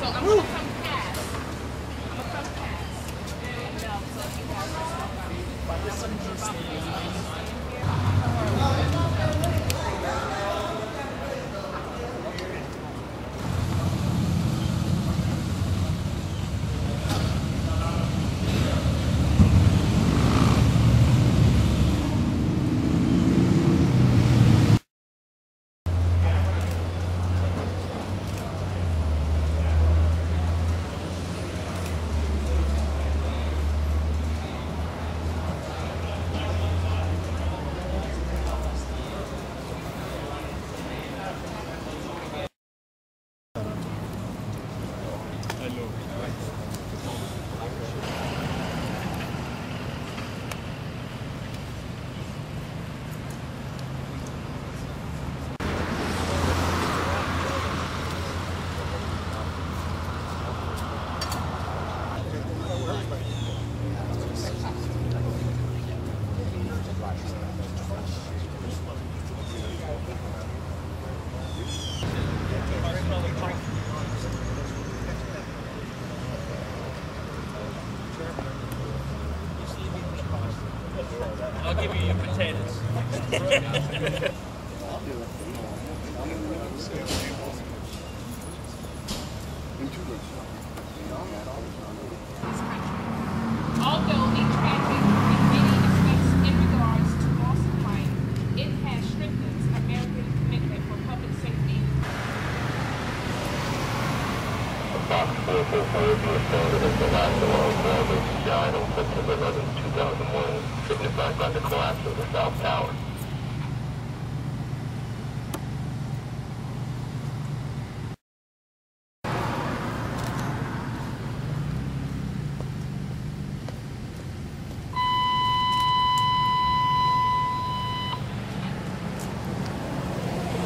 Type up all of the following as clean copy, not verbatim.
So I'm going to come past. I'm going to come past. And so you guys I'll give you your potatoes. Although a tragic in many respects in regards to loss of life, it has strengthened American commitment for public safety. Box 444 being founded as the last alarm which died on September 11, 2001, signified by the collapse of the South Tower.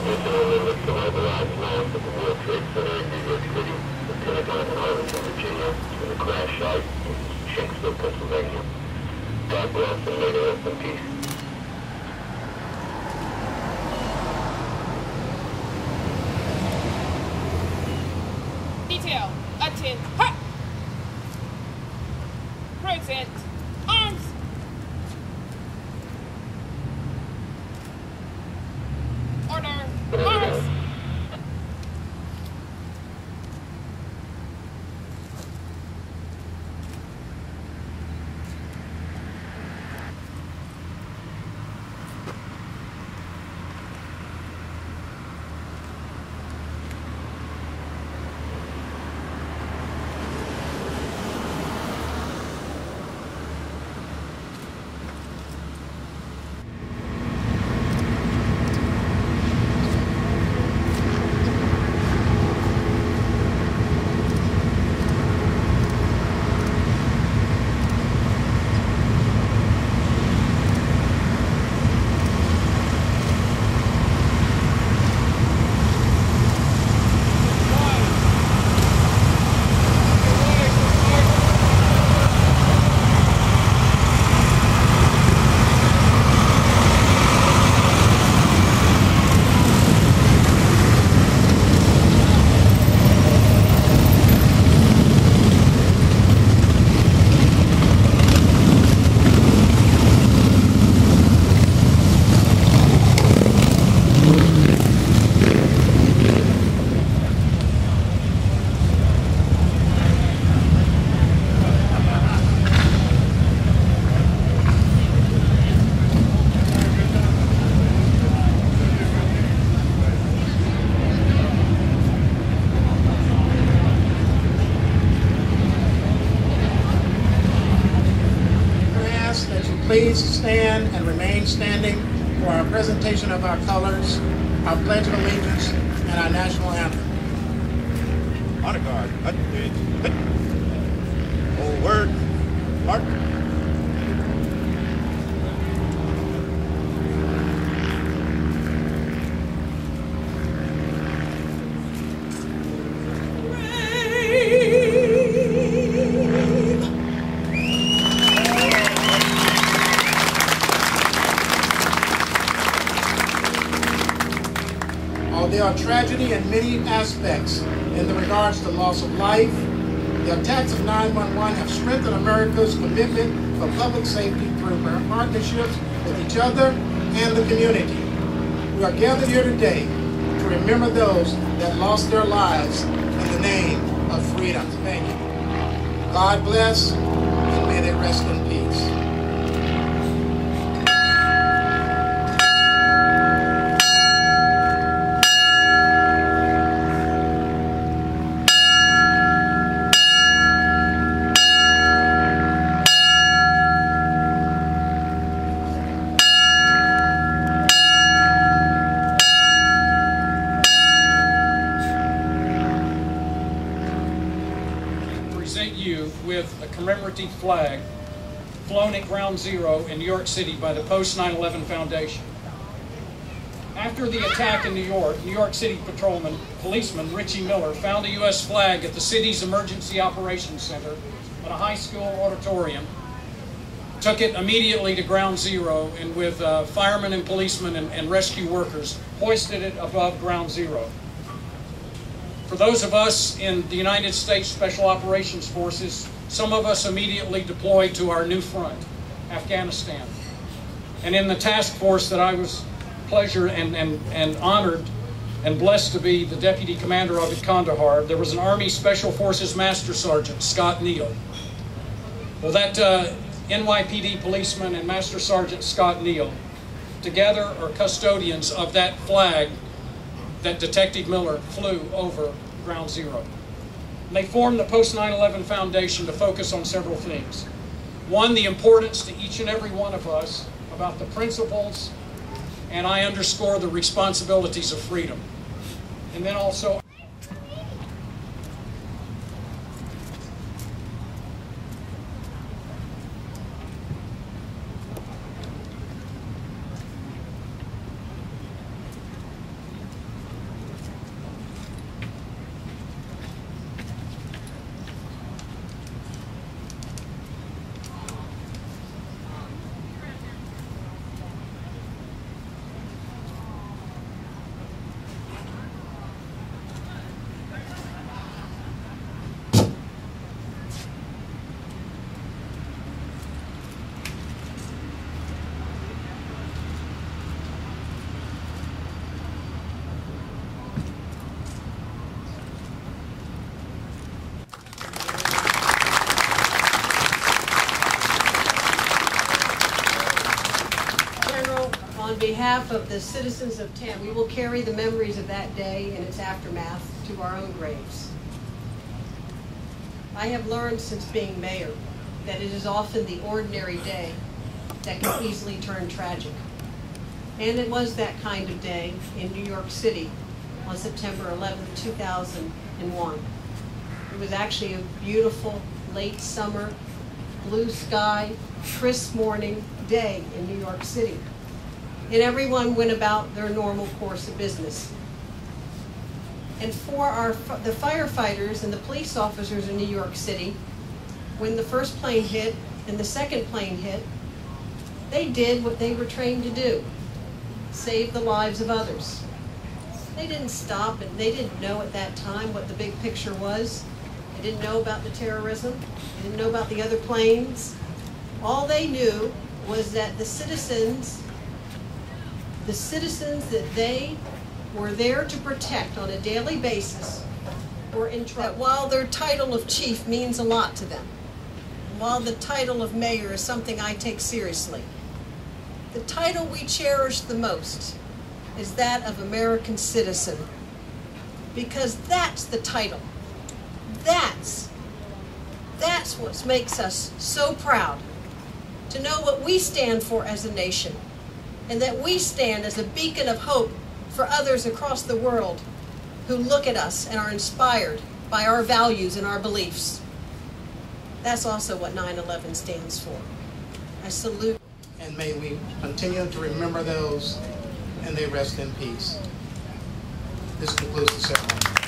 Additionally, with the localized loss of the World Trade Center in New York City, the Pentagon in Arlington, Virginia, and the crash site in Shanksville, Pennsylvania. God bless and may they rest in peace. Detail, attend, hut! Present, arms! Order, arms! Please stand and remain standing for our presentation of our colors, our Pledge of Allegiance, and our national anthem. Honor guard, hut, hut. Old word, mark. There are tragedy in many aspects in the regards to loss of life. The attacks of 9/11 have strengthened America's commitment for public safety through partnerships with each other and the community. We are gathered here today to remember those that lost their lives in the name of freedom. Thank you. God bless, and may they rest in peace. You with a commemorative flag flown at Ground Zero in New York City by the Post 9/11 Foundation. After the attack in New York City policeman Richie Miller found a U.S. flag at the city's Emergency Operations Center at a high school auditorium, took it immediately to Ground Zero, and with firemen and policemen and rescue workers hoisted it above Ground Zero. For those of us in the United States Special Operations Forces, some of us immediately deployed to our new front, Afghanistan. And in the task force that I was pleasured and honored and blessed to be the deputy commander of at Kandahar, there was an Army Special Forces Master Sergeant, Scott Neal. Well, that NYPD policeman and Master Sergeant Scott Neal together are custodians of that flag that Detective Miller flew over Ground Zero. And they formed the Post 9/11 Foundation to focus on several things. One, the importance to each and every one of us about the principles, and I underscore the responsibilities of freedom. And then also on behalf of the citizens of Tampa, we will carry the memories of that day and its aftermath to our own graves. I have learned since being mayor that it is often the ordinary day that can easily turn tragic. And it was that kind of day in New York City on September 11, 2001. It was actually a beautiful late summer, blue sky, crisp morning day in New York City. And everyone went about their normal course of business. And for the firefighters and the police officers in New York City, when the first plane hit and the second plane hit, they did what they were trained to do: save the lives of others. They didn't stop, and they didn't know at that time what the big picture was. They didn't know about the terrorism. They didn't know about the other planes. All they knew was that the citizens that they were there to protect on a daily basis were in trouble. That while their title of chief means a lot to them, while the title of mayor is something I take seriously, the title we cherish the most is that of American citizen, because that's the title. That's what makes us so proud, to know what we stand for as a nation, and that we stand as a beacon of hope for others across the world who look at us and are inspired by our values and our beliefs. That's also what 9/11 stands for. I salute. And may we continue to remember those, and they rest in peace. This concludes the ceremony.